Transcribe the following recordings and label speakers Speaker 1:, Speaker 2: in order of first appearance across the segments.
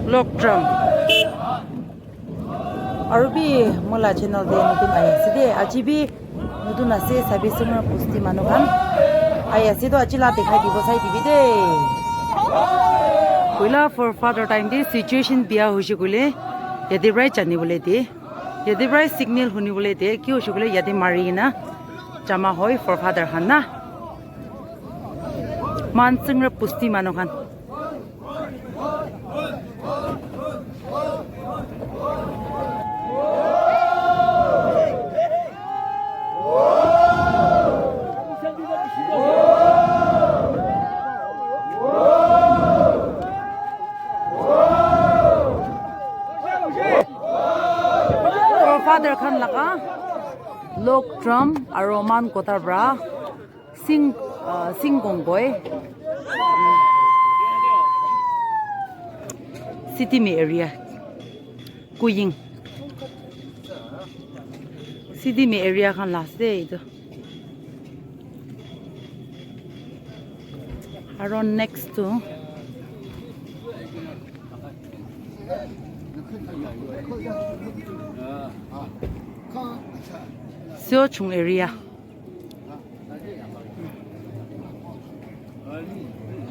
Speaker 1: Lock drum. Arubi mula channel de nutun ayaside ajibi nutun ase sabi summer posti manukan ayase to achila dekhai dibo sai dibi de koila for father time de situation bia hoshi gule yadi right chani bole de yadi right signal huni bole de ki hoshi gule yadi mari na jama hoi for father khan na man summer posti manukan father khan laka lok drum aroman kotar bra sing gongboy city me area kuying city me area khan last day ido around next to Seochung area.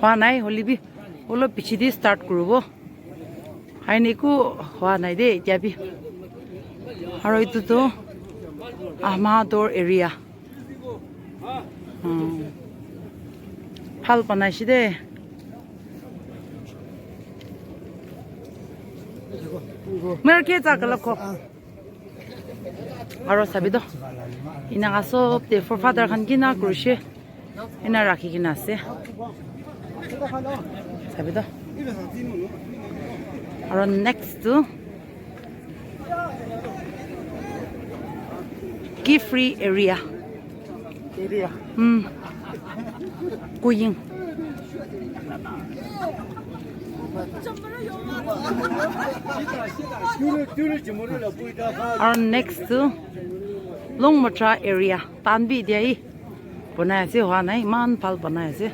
Speaker 1: Hwa nai holibi olo pichidi start kurubo. Haini ku hwa nai de jabi. Haro itu to Ahmador area. Hal panaishi de. Merke takalako. Aro sabido ina gaso te for father khan kina krushe ina rakhi kina ase sabido aro next to Kiphire area kuying our next to Longmatra area Tanbi diai banaya se hwa nai man phal banaya se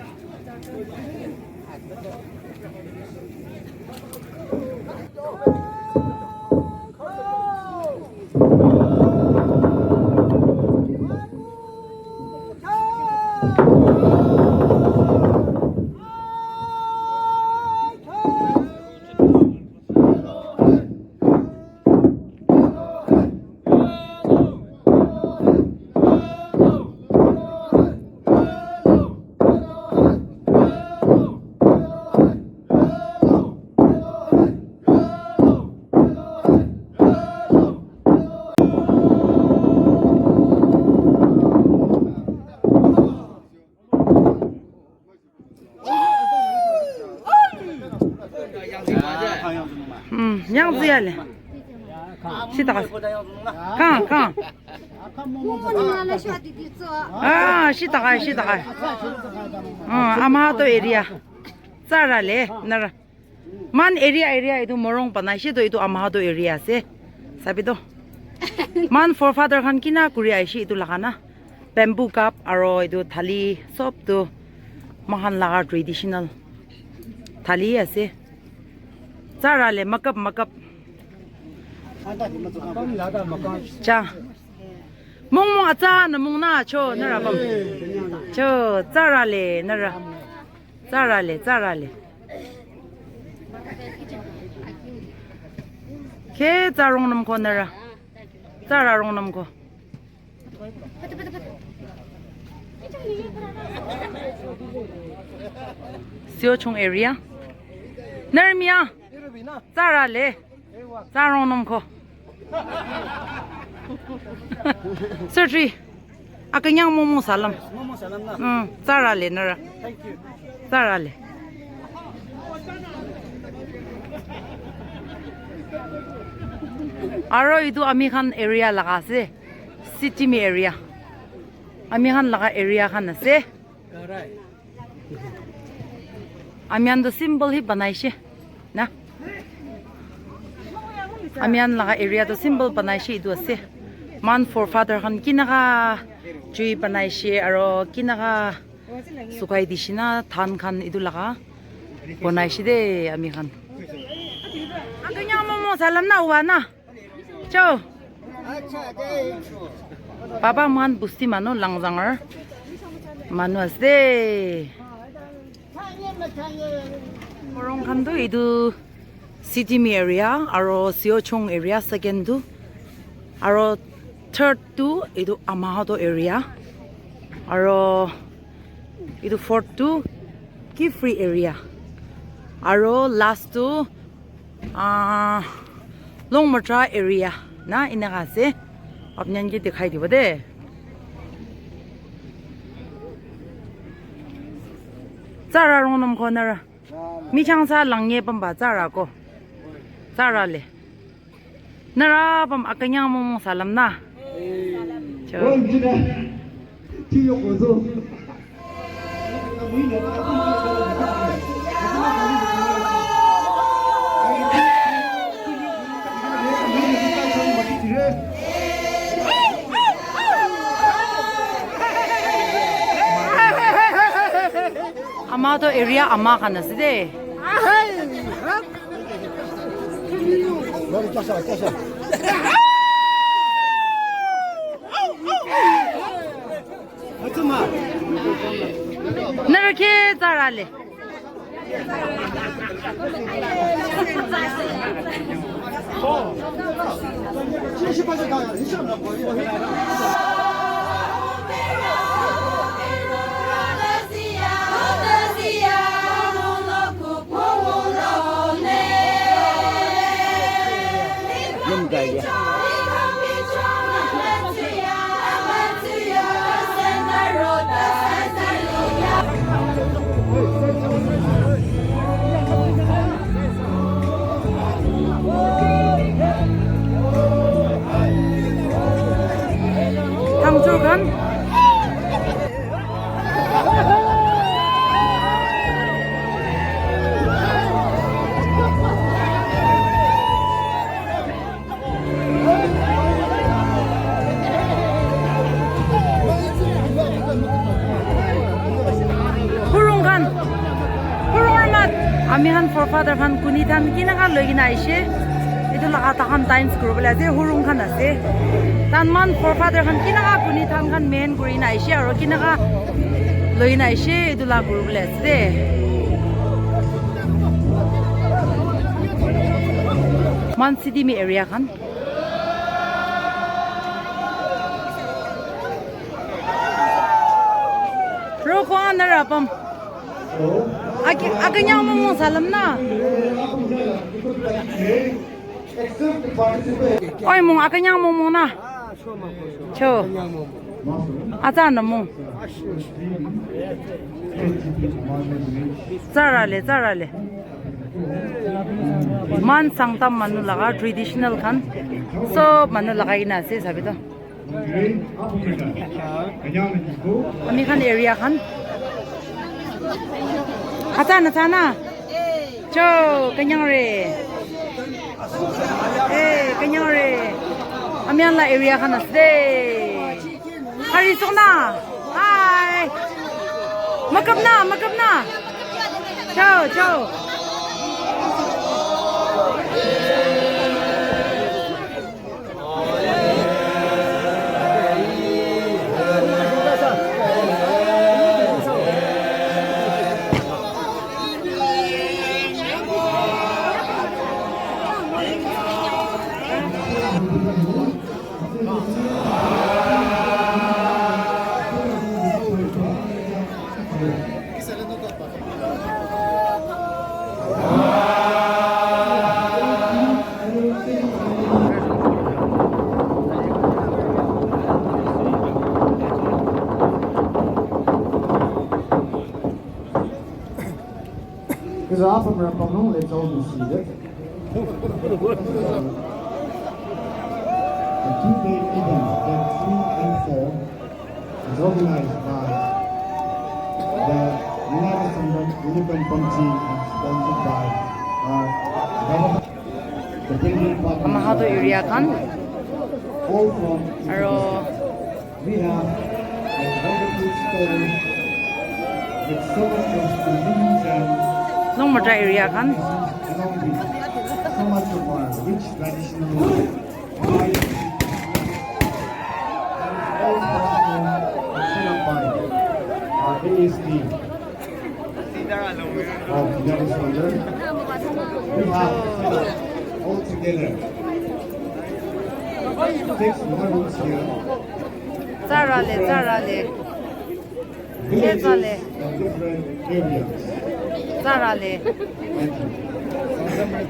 Speaker 1: yang ziale sita kan sita amado area sarale nara man area itu morong panai shi to itu amado area se sabido man for father khan kina kuri aishi itu lagana bamboo cup aro itu thali sob to mahan laga traditional thali ase sarale makap cha mungmung acha na mungna cho nara bam cho sarale nara sarale ke zarong nam ko nara zararong nam ko Seochung area Nermia Sarale Sarong nom ko Surgery Akanyang momo salam Sarale nara Sarale Aro itu Amikhan area laga se city me area Amikhan laga area khan ase Amian do symbol hi banai she na Amian laga area do symbol banai she idu ase man for father khan kinaga chui banai she aro kinaga sukai dishina than khan idu laga banai she de ami khan Kanya mo salam na uwa na. Chow. Papa man busti mano langzanger. Mano asde. Morong kando idu city mi area aro Siochong area second do aro third to idu Amahado area aro idu fourth to Kiphire area aro last to Longmatra area na inaga se apnyan ke dikhai dibo de zara rongnom khonara mi changsa langye pamba zara ko zara le nara pam akanyang mong salam na Amado area ama kana side. Narake zarale. Tangjugan Hurungkan Hurungamat Amihan forefather kan kunitan kinakan logi na ishe itu lakatakan times group ase hurungkan ase tanman forefather kan kinaka kunitan kan main guri na ishe aro kinaka logi na ishe itu la group ase Man City mi area kan Roko anara pam Akanyang mong salam na Oy mong akanyang mong na Cho Ata na mong Zarale Man Sangtam manu laga traditional kan So manu lagay na si sabi to Ami kan area kan Ata na Cho kanyang re kanyang re Amihan la area kan asde Harisok na Hi Makap na Cho
Speaker 2: Because often we're from home, let's all be seated. The two-day event, day 3 and 4, is organized by the United Sangtam Mungmung team and sponsored by our government, the Premium Partner.
Speaker 1: Amahado area kan
Speaker 2: All from
Speaker 1: aro
Speaker 2: we have a wonderful story with so much of beliefs and
Speaker 1: Longmatra area kan
Speaker 2: along with so much of our rich traditional life. That is all possible and set up by our ASD of United States. We have set up all together 6 models here.
Speaker 1: Zarale, zarale.
Speaker 2: Villages
Speaker 1: Zarale.
Speaker 2: in different areas.
Speaker 1: Zarale.
Speaker 2: Thank you.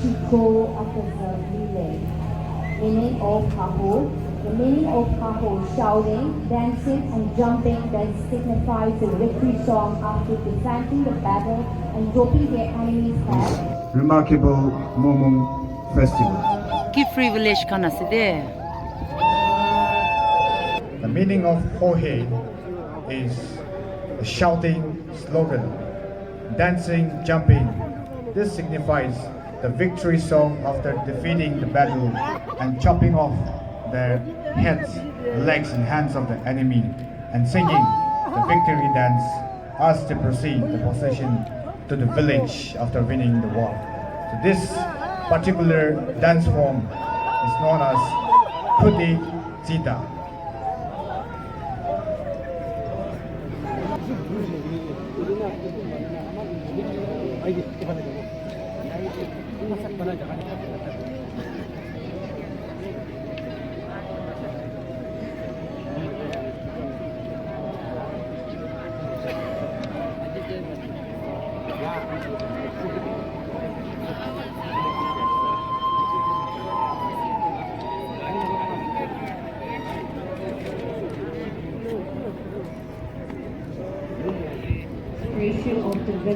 Speaker 3: To go after the relay. Meaning of Kaho. The meaning of Kaho, shouting, dancing and jumping that signifies the victory song after defending the battle and dropping their enemy's head.
Speaker 2: Remarkable Mungmung Festival.
Speaker 1: Kiphire village kana side.
Speaker 2: The meaning of Hohe is a shouting slogan, dancing, jumping. This signifies the victory song after defeating the battle and chopping off the heads, legs and hands of the enemy and singing the victory dance as they proceed the possession to the village after winning the war. So this particular dance form is known as Kuti Zita.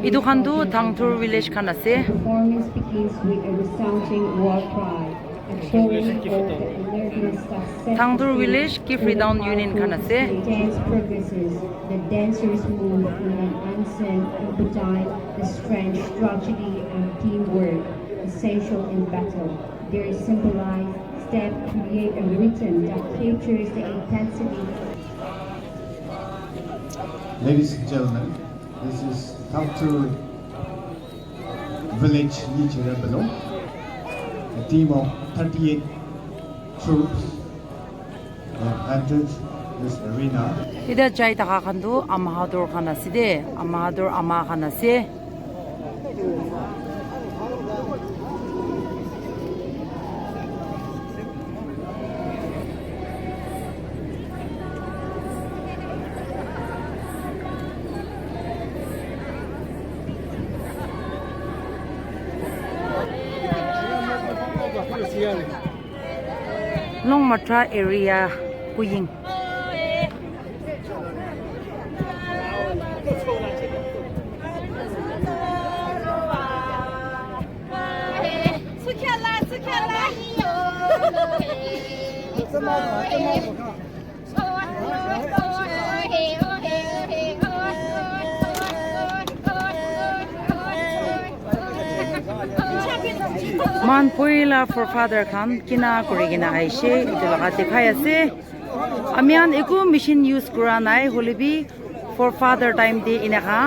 Speaker 1: Itu khandu Thangthur village kana se.
Speaker 3: Performance begins with a resounding war cry.
Speaker 1: Thangthur village Kiphire Town Union kana se.
Speaker 3: Dance progresses. The dancers move in an unseen embodied the strength, strategy, and teamwork essential in battle. Their symbolized step create a rhythm that captures the intensity.
Speaker 2: Ladies and gentlemen, this is Thangthur Village Legion Rebellion, a team of 38 troops entered this arena.
Speaker 1: Ida chai taka khandu Amahadur kana side. Amahadur ama kana se. Long Matra area Kuying. Man poila for father khan kina kurigina aishe idulaga dikhaya se amian eku machine use kura nai holebi for father time de inaka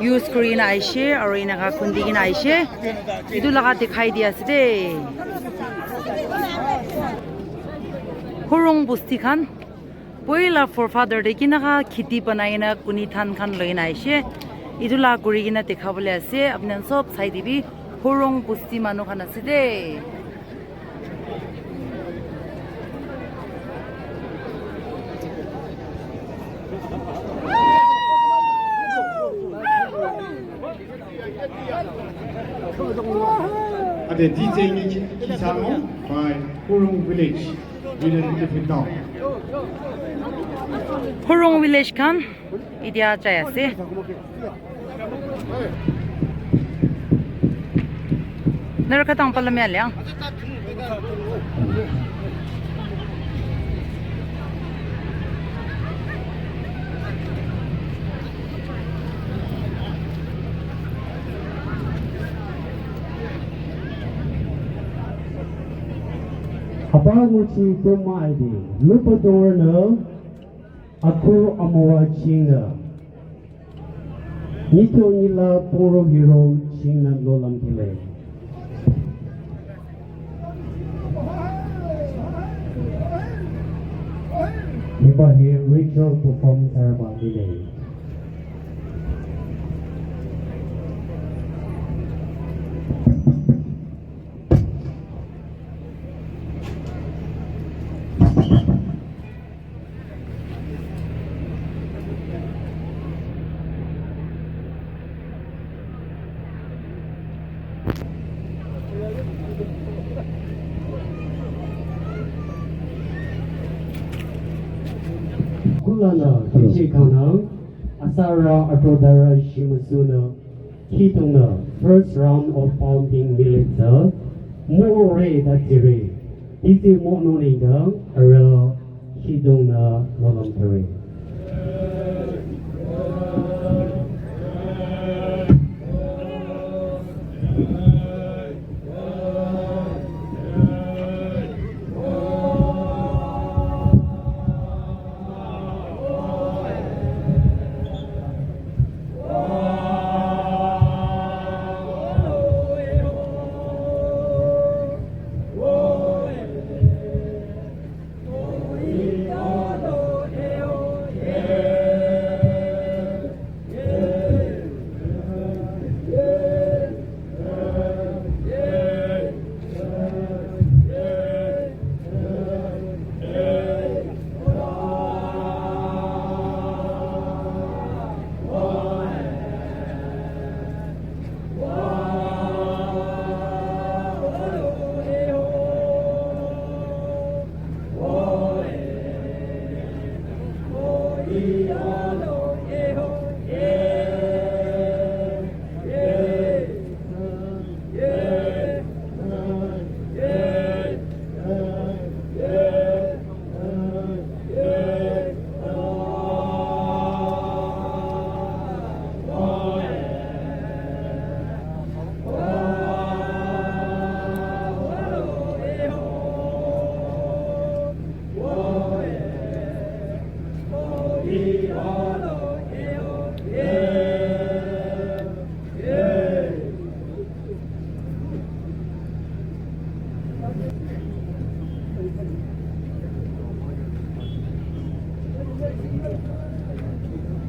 Speaker 1: use kurina aishe aru inaka kundigina aishe idulaga dikhai dia se de horong busti khan poila for father de kinaka khiti banaina kuni than khan loina aishe idula kurigina dikhabole ase apnan sob sai dibi horong busti manu khana side
Speaker 2: At the DJ Kiphire by Horong Village. really fit now.
Speaker 1: Horong village kan idia chai ase. Narakatang pala mi alyang.
Speaker 4: Abaguchi Tomaidi, Lupadorna, Aku Amora Chinga, Nito Nila Poro Hero China Lolam Kile. Ibahi ritual perform Saraba Kile. Kulana, Kichikana, Asara Atodara Shimasuna, Hitona, first round of pumping millets, more red at the rate. Iti Mononinga, Ara Hidona Voluntary.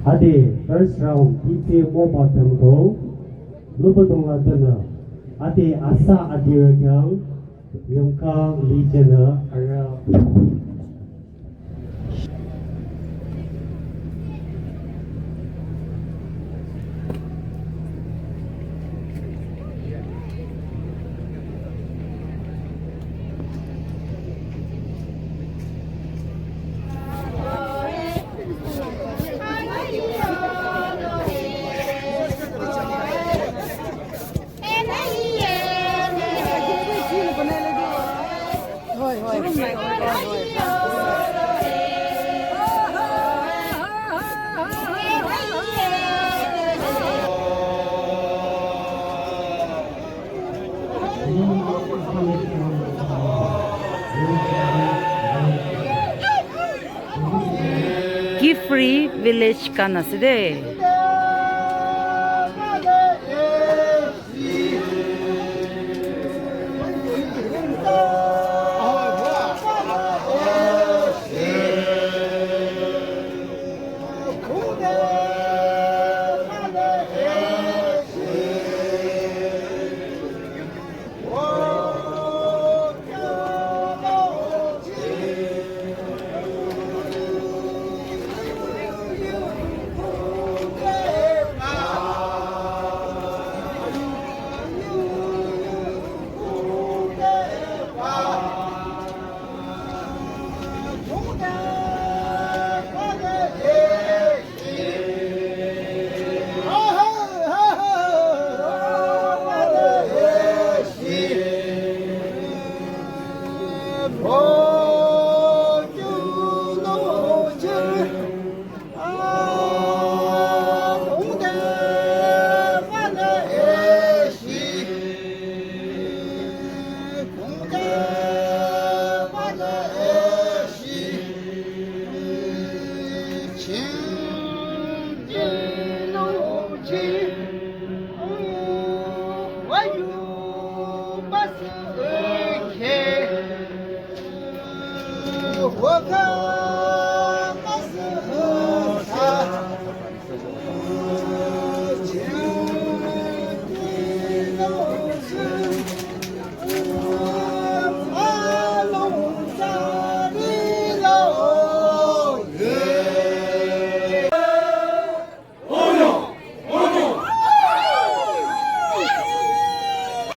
Speaker 4: Adi first round iti mo bottom go lubutong latana adi asa adiragang yung kang legenda ara
Speaker 1: Kiphire village kan ase de.
Speaker 5: 我看。